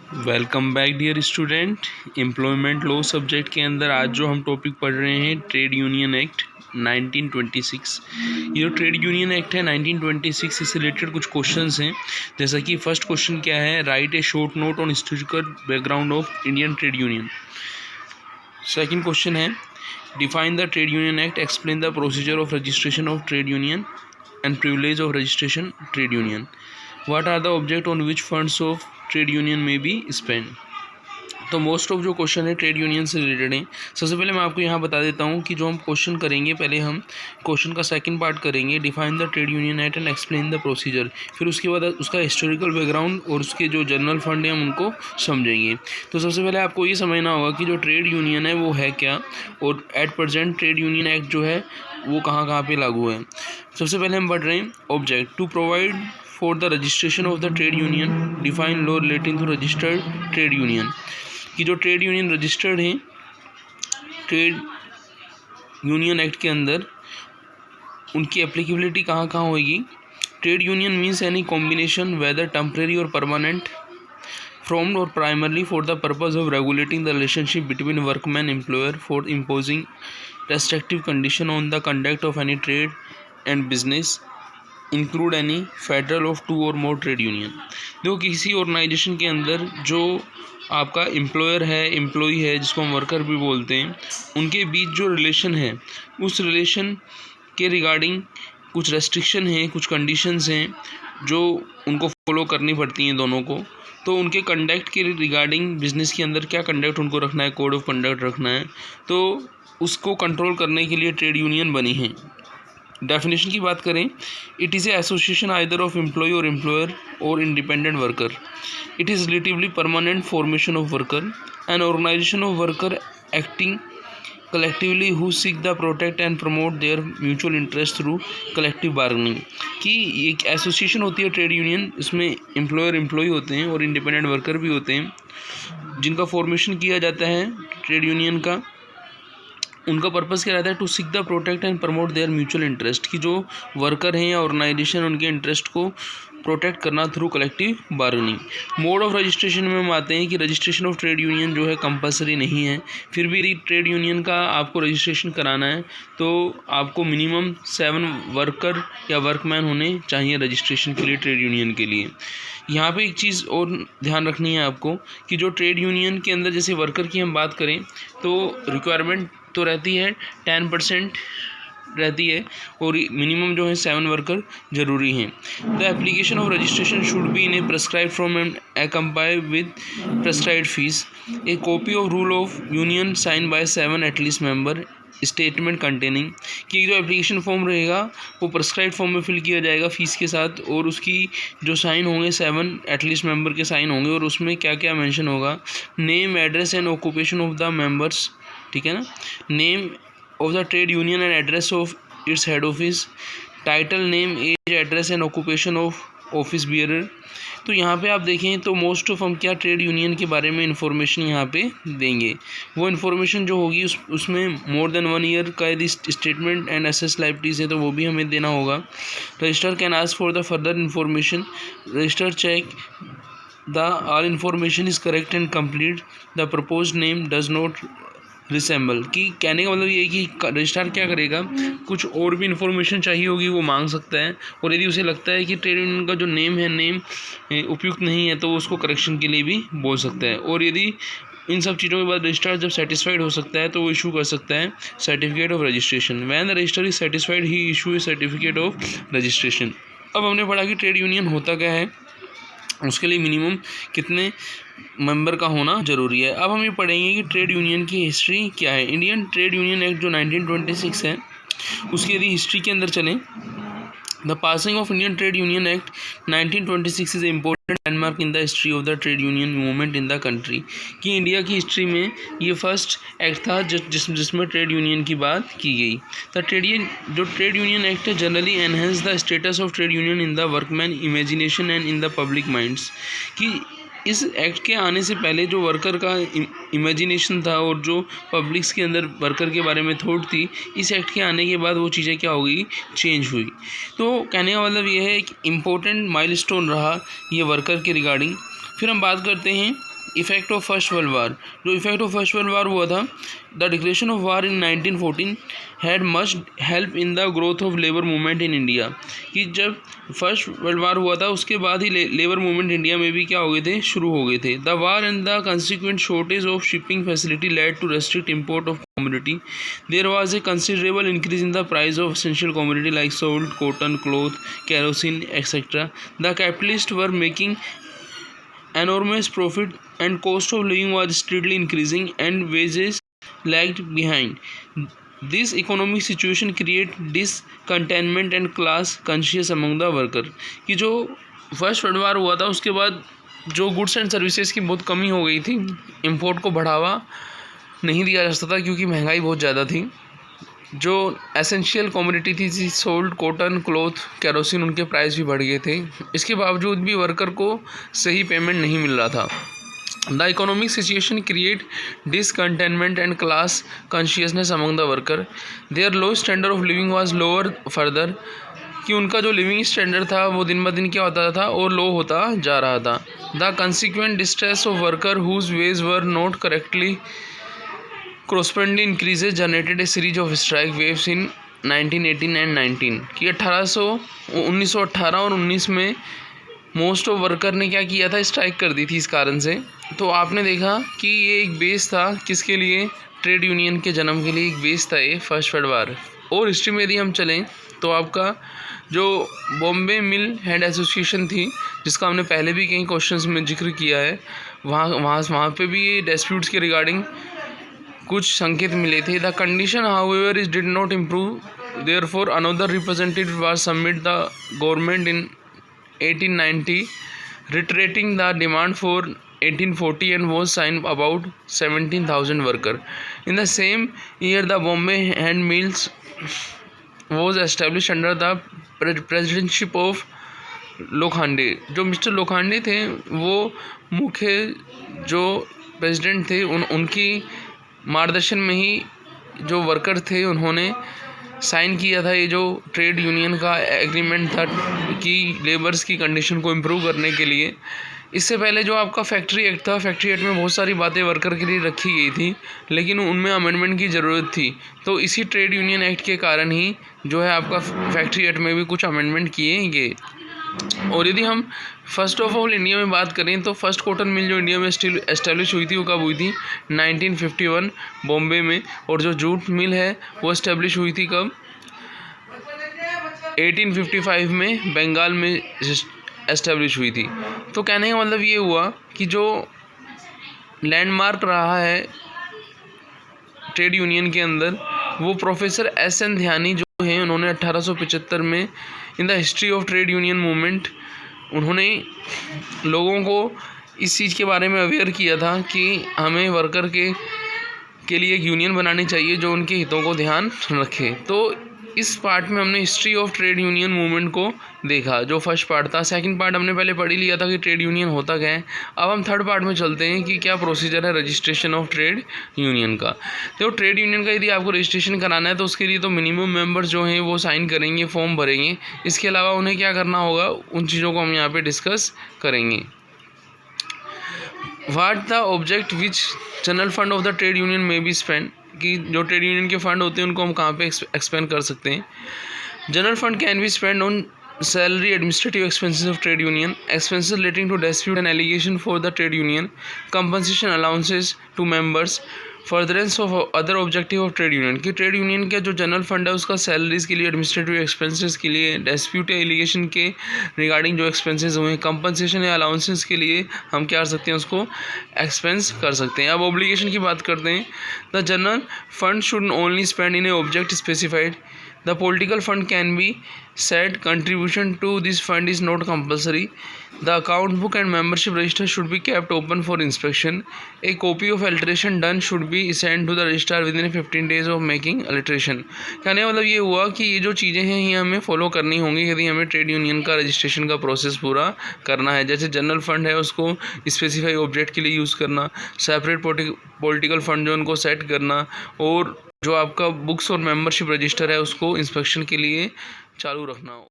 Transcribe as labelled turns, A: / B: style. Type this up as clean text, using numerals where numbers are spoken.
A: Welcome back dear student. Employment law subject के अंदर आज जो हम टॉपिक पढ़ रहे हैं ट्रेड यूनियन एक्ट 1926। ये जो ट्रेड यूनियन एक्ट है 1926 इससे रिलेटेड कुछ क्वेश्चंस हैं। जैसा कि फर्स्ट क्वेश्चन क्या है, write a short note on historical background of Indian trade union. Second question है, define the trade union act, explain the procedure of registration of trade union and privilege of registration trade union. What are the object on which funds of trade union may be spend. तो most of जो question है trade union से related हैं। सबसे पहले मैं आपको यहाँ बता देता हूँ कि जो हम क्वेश्चन करेंगे, पहले हम क्वेश्चन का सेकंड पार्ट करेंगे, define the trade union act and explain the procedure. फिर उसके बाद उसका हिस्टोरिकल बैकग्राउंड और उसके जो जनरल फंड हैं हम उनको समझेंगे। तो सबसे पहले आपको ये समझना होगा कि जो ट्रेड यूनियन है वो है क्या, और at present trade union act जो है वो कहाँ कहाँ पर लागू है। सबसे पहले हम पढ़ रहे हैं object, to provide for the registration of the trade union, define law relating to registered trade union। कि जो ट्रेड यूनियन रजिस्टर्ड हैं ट्रेड यूनियन एक्ट के अंदर उनकी एप्लीकेबिलिटी कहाँ कहाँ होगी। Trade union means any combination whether temporary और permanent formed or primarily for the purpose of regulating the relationship between workman employer for imposing restrictive condition on the conduct of any trade and business include any federal of two और more trade union. देखो, किसी organisation के अंदर जो आपका employer है, employee है, जिसको हम वर्कर भी बोलते हैं, उनके बीच जो रिलेशन है उस रिलेशन के रिगार्डिंग कुछ रेस्ट्रिक्शन हैं, कुछ कंडीशंस हैं जो उनको फॉलो करनी पड़ती हैं दोनों को। तो उनके कंडक्ट के रिगार्डिंग बिजनेस के अंदर क्या कंडक्ट उनको रखना है, कोड ऑफ कंडक्ट रखना है, तो उसको कंट्रोल करने के लिए ट्रेड यूनियन बनी है। डेफिनेशन की बात करें, it is a association either of employ और एम्प्लॉयर और independent worker. It is relatively permanent formation of worker, an organization of worker acting collectively who seek the protect and promote their mutual interest through collective bargaining. कि एक association होती है trade union, इसमें employer employ होते हैं और independent worker भी होते हैं, जिनका फॉर्मेशन किया जाता है ट्रेड यूनियन का। उनका पर्पज़ क्या रहता है, to seek the protect and promote their mutual interest. कि जो वर्कर हैं या ऑर्गेनाइजेशन उनके इंटरेस्ट को प्रोटेक्ट करना through collective bargaining. Mode of registration में हम आते हैं कि रजिस्ट्रेशन ऑफ ट्रेड यूनियन जो है कंपलसरी नहीं है। फिर भी ट्रेड यूनियन का आपको रजिस्ट्रेशन कराना है तो आपको मिनिमम 7 वर्कर या वर्कमैन होने चाहिए रजिस्ट्रेशन के लिए, ट्रेड यूनियन के लिए। यहाँ पे एक चीज़ और ध्यान रखनी है आपको कि जो ट्रेड यूनियन के अंदर जैसे वर्कर की हम बात करें तो रिक्वायरमेंट तो रहती है 10% रहती है, और मिनिमम जो है 7 वर्कर जरूरी हैं। The application of registration should be in a prescribe from and accompany with prescribed fees, a copy of rule of union sign by 7 at least member, statement containing. कि जो एप्लीकेशन फॉर्म रहेगा वो prescribe form में fill किया जाएगा fees के साथ, और उसकी जो साइन होंगे 7 एटलीस्ट मेंबर के साइन होंगे, और उसमें क्या क्या मेंशन होगा, name, address and occupation of the members, ठीक है ना, name of the trade union and address of its head office, title, name, age, address and occupation of office bearer. तो यहाँ पे आप देखें तो मोस्ट ऑफ हम क्या ट्रेड यूनियन के बारे में इंफॉर्मेशन यहाँ पे देंगे। वो इन्फॉर्मेशन जो होगी उसमें मोर देन 1 ईयर का यदि स्टेटमेंट एंड एसेस लाइबिलिटीज़ है तो वो भी हमें देना होगा। Register can ask for the further information, register check the all information is correct and complete, the proposed name does not resemble. कि कहने का मतलब ये है कि रजिस्ट्रार क्या करेगा, कुछ और भी इन्फॉर्मेशन चाहिए होगी वो मांग सकता है, और यदि उसे लगता है कि ट्रेड यूनियन का जो नेम है, नेम उपयुक्त नहीं है, तो वो उसको करेक्शन के लिए भी बोल सकता है। और यदि इन सब चीज़ों के बाद रजिस्ट्रार जब सेटिस्फाइड हो सकता है तो वो इशू कर सकता है certificate of registration. When the register is satisfied he issue A certificate of registration. अब हमने पढ़ा कि ट्रेड यूनियन होता क्या है, उसके लिए मिनिमम कितने मेंबर का होना ज़रूरी है। अब हम ये पढ़ेंगे कि ट्रेड यूनियन की हिस्ट्री क्या है। इंडियन ट्रेड यूनियन एक्ट जो 1926 है उसकी यदि हिस्ट्री के अंदर चलें, the passing of Indian trade union act 1926 is important landmark in the history of the trade union movement in the country. कि इंडिया की हिस्ट्री में ये फर्स्ट एक्ट था जिसमें ट्रेड यूनियन की बात की गई। The trade union act generally enhance the status of trade union in the workman imagination and in the public minds. कि इस एक्ट के आने से पहले जो वर्कर का इमेजिनेशन था और जो पब्लिक्स के अंदर वर्कर के बारे में थॉट थी, इस एक्ट के आने के बाद वो चीज़ें क्या हो गई, चेंज हुई। तो कहने का मतलब ये है एक इम्पोर्टेंट माइलस्टोन रहा ये वर्कर के रिगार्डिंग। फिर हम बात करते हैं effect of first world war. जो effect of first world war हुआ था, the declaration of war in 1914 had much help in the growth of labour movement in India. कि जब फर्स्ट वर्ल्ड वार हुआ था उसके बाद ही लेबर मूवमेंट इंडिया में भी क्या हो गए थे, शुरू हो गए थे। The war and the consequent shortage of shipping facility led to restrict import of commodity. There was a considerable increase in the price of essential commodity like salt, cotton, cloth, kerosene, etc. The capitalists were making enormous profit and cost of living was steadily increasing and wages lagged behind. This economic situation create discontentment and class conscious among the worker. कि जो first world war हुआ था उसके बाद जो goods and services की बहुत कमी हो गई थी, इम्पोर्ट को बढ़ावा नहीं दिया जा सकता था क्योंकि महंगाई बहुत ज़्यादा थी। जो एसेंशियल कमोडिटी थी, सोल्ट, कॉटन, क्लॉथ, केरोसिन, उनके प्राइस भी बढ़ गए थे। इसके बावजूद भी वर्कर को सही पेमेंट नहीं मिल रहा था। The economic situation create discontentment and class consciousness among the worker. Their low standard of living was lower further. कि उनका जो लिविंग स्टैंडर्ड था वो दिन ब दिन क्या होता था और लो होता जा रहा था। The consequent distress of worker whose wage were not correctly correspondingly increases generated a series of strike waves in 1918 and 19 कि 1918 और 19 में मोस्ट ऑफ वर्कर ने क्या किया था, स्ट्राइक कर दी थी इस कारण से। तो आपने देखा कि ये एक बेस था किसके लिए, ट्रेड यूनियन के जन्म के लिए एक बेस था ये फर्स्ट वर्ल्ड वार। और हिस्ट्री में यदि हम चलें तो आपका जो बॉम्बे मिल हैंड एसोसिएशन थी, जिसका हमने पहले भी कई क्वेश्चंस में जिक्र किया है, वहाँ पे भी ये डिस्प्यूट्स के रिगार्डिंग कुछ संकेत मिले थे। The condition however is did not improve, therefore another representative was submit the government in 1890 reiterating the demand for 1840 and was signed about 17,000 worker. In the same year the Bombay Hand Mills was established under the presidency of Lokhande. जो mister Lokhande थे वो मुख्य जो president थे, उनकी मार्गदर्शन में ही जो वर्कर थे उन्होंने साइन किया था ये जो ट्रेड यूनियन का एग्रीमेंट था कि लेबर्स की कंडीशन को इम्प्रूव करने के लिए। इससे पहले जो आपका फैक्ट्री एक्ट था, फैक्ट्री एक्ट में बहुत सारी बातें वर्कर के लिए रखी गई थी, लेकिन उनमें अमेंडमेंट की ज़रूरत थी। तो इसी ट्रेड यूनियन एक्ट के कारण ही जो है आपका फैक्ट्री एक्ट में भी कुछ अमेंडमेंट किए गए। और यदि हम फर्स्ट ऑफ ऑल इंडिया में बात करें तो फर्स्ट कॉटन मिल जो इंडिया में स्टिल एस्टेब्लिश हुई थी वो कब हुई थी, 1951 बॉम्बे में। और जो जूट मिल है वो एस्टेब्लिश हुई थी कब, 1855 में बंगाल में एस्टेब्लिश हुई थी। तो कहने का मतलब ये हुआ कि जो लैंडमार्क रहा है ट्रेड यूनियन के अंदर वो प्रोफेसर एस.एन. ध्यानी जो हैं, उन्होंने 1875 में in the history of trade union movement उन्होंने लोगों को इस चीज़ के बारे में अवेयर किया था कि हमें वर्कर के लिए एक यूनियन बनानी चाहिए जो उनके हितों को ध्यान रखे। तो इस पार्ट में हमने history of trade union movement को देखा, जो फर्स्ट पार्ट था। सेकंड पार्ट हमने पहले पढ़ ही लिया था कि ट्रेड यूनियन होता क्या है। अब हम थर्ड पार्ट में चलते हैं कि क्या प्रोसीजर है रजिस्ट्रेशन ऑफ ट्रेड यूनियन का। तो ट्रेड यूनियन का यदि आपको रजिस्ट्रेशन कराना है तो उसके लिए तो मिनिमम मेंबर्स जो हैं वो साइन करेंगे, फॉर्म भरेंगे। इसके अलावा उन्हें क्या करना होगा, उन चीज़ों को हम यहाँ पर डिस्कस करेंगे। What the object which general fund of the trade union may be spend, कि जो ट्रेड यूनियन के फंड होते हैं उनको हम कहाँ पे एक्सपेंड कर सकते हैं। General fund can be spend on salary, administrative expenses of trade union, expenses relating to dispute and allegation for the trade union, compensation allowances to members, furtherance of other objective of trade union. कि trade union का जो general fund है उसका salaries के लिए, administrative expenses के लिए, dispute या एलिगेशन के रिगार्डिंग जो एक्सपेंसेस हुए, कंपनसेशन या अलाउंसेस के लिए हम क्या कर सकते हैं, उसको एक्सपेंस कर सकते हैं। अब ऑब्लिगेशन की बात करते हैं। The general fund should only spend in A object specified. The political fund can be said. Contribution to this fund is not compulsory. The account book and membership register should be kept open for inspection. A copy of alteration done should be sent to the registrar within 15 days of making alteration. कहने का मतलब ये हुआ कि ये जो चीज़ें हैं ये हमें फॉलो करनी होंगी यदि हमें ट्रेड यूनियन का रजिस्ट्रेशन का प्रोसेस पूरा करना है। जैसे जनरल फंड है उसको स्पेसिफाई ऑब्जेक्ट के लिए यूज़ करना, सेपरेट पॉलिटिकल फंड जो उनको सेट करना, और जो आपका बुक्स और मेंबरशिप रजिस्टर है उसको इंस्पेक्शन के लिए चालू रखना हो।